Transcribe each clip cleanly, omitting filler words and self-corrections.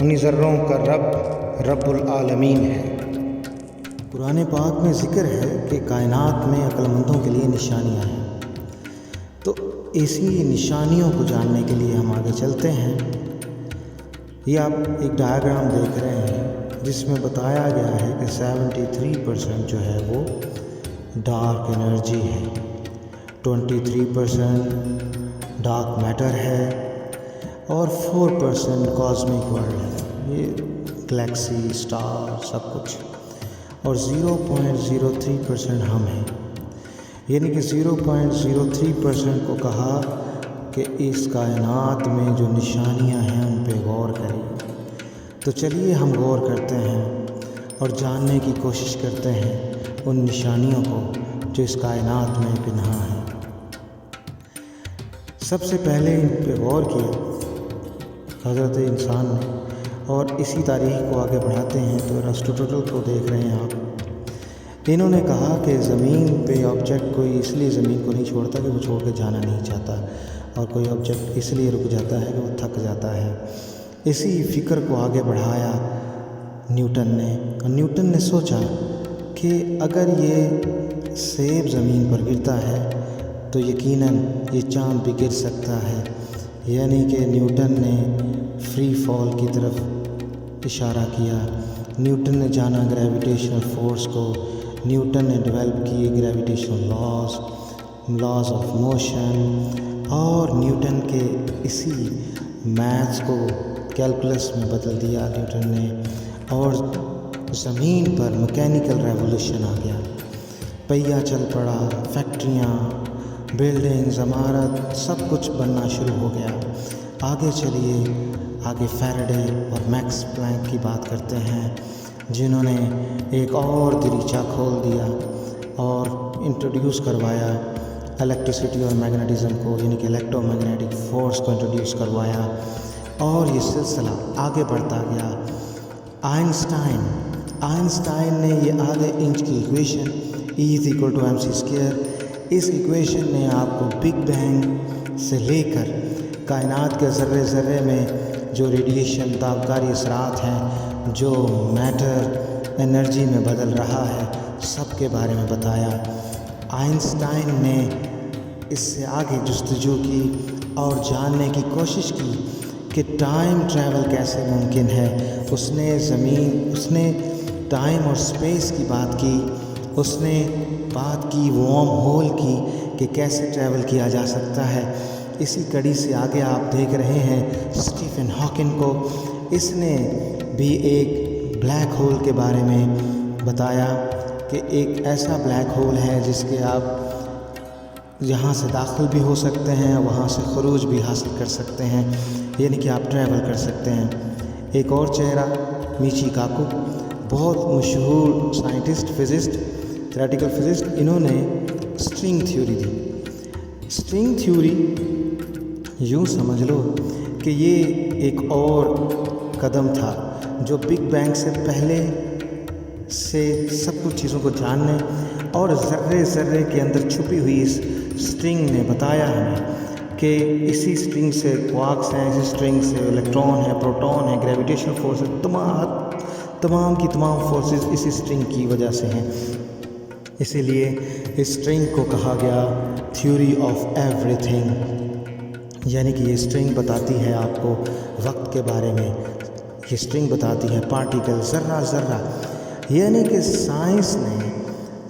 انہی ذروں کا رب رب العالمین ہے۔ قرآن پاک میں ذکر ہے کہ کائنات میں عقل مندوں کے لیے نشانیاں ہیں، تو اسی نشانیوں کو جاننے کے لیے ہم آگے چلتے ہیں۔ یہ آپ ایک ڈائیگرام دیکھ رہے ہیں جس میں بتایا گیا ہے کہ 73% جو ہے وہ ڈارک انرجی ہے، 23% ڈارک میٹر ہے اور 4% کاسمک ورلڈ ہے، یہ گلیکسی اسٹار سب کچھ، اور 0.03% ہم ہیں۔ یعنی کہ 0.03% کو کہا کہ اس کائنات میں جو نشانیاں ہیں ان پہ غور کریں۔ تو چلیے ہم غور کرتے ہیں اور جاننے کی کوشش کرتے ہیں ان نشانیوں کو جو اس کائنات میں پنہاں ہیں۔ سب سے پہلے ان پہ غور کیا حضرت انسان نے، اور اسی تاریخ کو آگے بڑھاتے ہیں تو ایرسٹوٹل کو دیکھ رہے ہیں آپ۔ انہوں نے کہا کہ زمین پہ آبجیکٹ کوئی اس لیے زمین کو نہیں چھوڑتا کہ وہ چھوڑ کے جانا نہیں چاہتا، اور کوئی آبجیکٹ اس لیے رک جاتا ہے کہ وہ تھک جاتا ہے۔ اسی فکر کو آگے بڑھایا نیوٹن نے، اور نیوٹن نے سوچا کہ اگر یہ سیب زمین پر گرتا ہے تو یقیناً یہ چاند بھی گر سکتا ہے۔ یعنی کہ نیوٹن نے فری فال کی طرف اشارہ کیا۔ نیوٹن نے جانا گریویٹیشنل فورس کو، نیوٹن نے ڈیولپ کیے گریویٹیشنل لاز آف موشن، اور نیوٹن کے اسی میتھس کو کیلکولس میں بدل دیا نیوٹن نے، اور زمین پر میکینیکل ریولوشن آ گیا، پہیہ چل پڑا، فیکٹریاں، بلڈنگز، عمارت، سب کچھ بننا شروع ہو گیا۔ آگے چلیے، آگے فیراڈے اور میکس پلانک کی بات کرتے ہیں، جنہوں نے ایک اور دریچہ کھول دیا اور انٹروڈیوس کروایا الیکٹریسٹی اور میگنیٹزم کو، یعنی کہ الیکٹرو میگنیٹک فورس کو انٹروڈیوس کروایا، اور یہ سلسلہ آگے بڑھتا گیا۔ آئنسٹائن نے یہ آدھے انچ کی ایکویشن E=mc²، اس ایکویشن نے آپ کو بگ بینگ سے لے کر کائنات کے ذرے ذرے میں جو ریڈیشن تابکاری اثرات ہیں، جو میٹر انرجی میں بدل رہا ہے، سب کے بارے میں بتایا۔ آئنسٹائن نے اس سے آگے جستجو کی اور جاننے کی کوشش کی کہ ٹائم ٹریول کیسے ممکن ہے۔ اس نے ٹائم اور اسپیس کی بات کی، اس نے بات کی وارم ہول کی کہ کیسے ٹریول کیا جا سکتا ہے۔ اسی کڑی سے آگے آپ دیکھ رہے ہیں اسٹیفن ہاکنگ کو، اس نے بھی ایک بلیک ہول کے بارے میں بتایا کہ ایک ایسا بلیک ہول ہے جس کے آپ یہاں سے داخل بھی ہو سکتے ہیں، وہاں سے خروج بھی حاصل کر سکتے ہیں، یعنی کہ آپ ٹریول کر سکتے ہیں۔ ایک اور چہرہ میچی کاکو، بہت مشہور سائنٹسٹ، فزسٹ، تھیوریٹیکل فزسٹ، انہوں نے اسٹرنگ تھیوری دی۔ اسٹرنگ تھیوری یوں سمجھ لو کہ یہ ایک اور قدم تھا جو بگ بینگ سے پہلے سے سب کچھ چیزوں کو جاننے اور ذرے ذرے کے اندر چھپی ہوئی اس اسٹرنگ نے بتایا ہمیں کہ اسی اسٹرنگ سے کوارکس ہیں، اسی اسٹرنگ سے الیکٹران ہے، پروٹون ہے، گریویٹیشنل فورس ہے، تمام کی تمام فورسز اسی اسٹرنگ کی وجہ سے ہیں۔ اسی لیے اس اسٹرنگ کو کہا گیا تھیوری آف ایوری تھنگ، یعنی کہ یہ اسٹرنگ بتاتی ہے آپ کو وقت کے بارے میں، یہ اسٹرنگ بتاتی ہے پارٹیکل، ذرہ ذرہ، یعنی کہ سائنس نے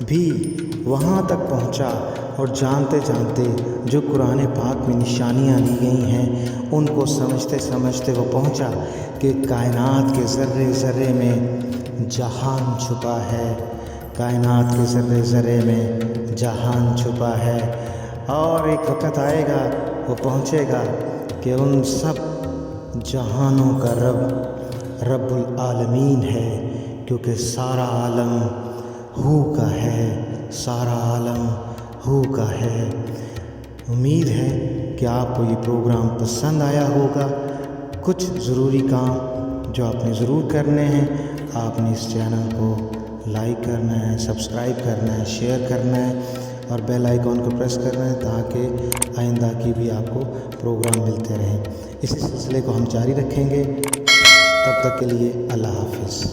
بھی وہاں تک پہنچا اور جانتے جانتے جو قرآن پاک میں نشانیاں دی گئی ہیں ان کو سمجھتے سمجھتے وہ پہنچا کہ کائنات کے ذرے ذرے میں جہان چھپا ہے، کائنات کے ذرے ذرے میں جہان چھپا ہے، اور ایک وقت آئے گا وہ پہنچے گا کہ ان سب جہانوں کا رب العالمین ہے، کیونکہ سارا عالم ہو کا ہے، سارا عالم ہو کا ہے۔ امید ہے کہ آپ کو یہ پروگرام پسند آیا ہوگا۔ کچھ ضروری کام جو آپ نے ضرور کرنے ہیں، آپ نے اس چینل کو لائک کرنا ہے، سبسکرائب کرنا ہے، شیئر کرنا ہے اور بیل آئیکن کو پریس کرنا ہے تاکہ آئندہ کی بھی آپ کو پروگرام ملتے رہیں۔ اسی سلسلے کو ہم جاری رکھیں گے۔ تب تک کے لیے اللہ حافظ.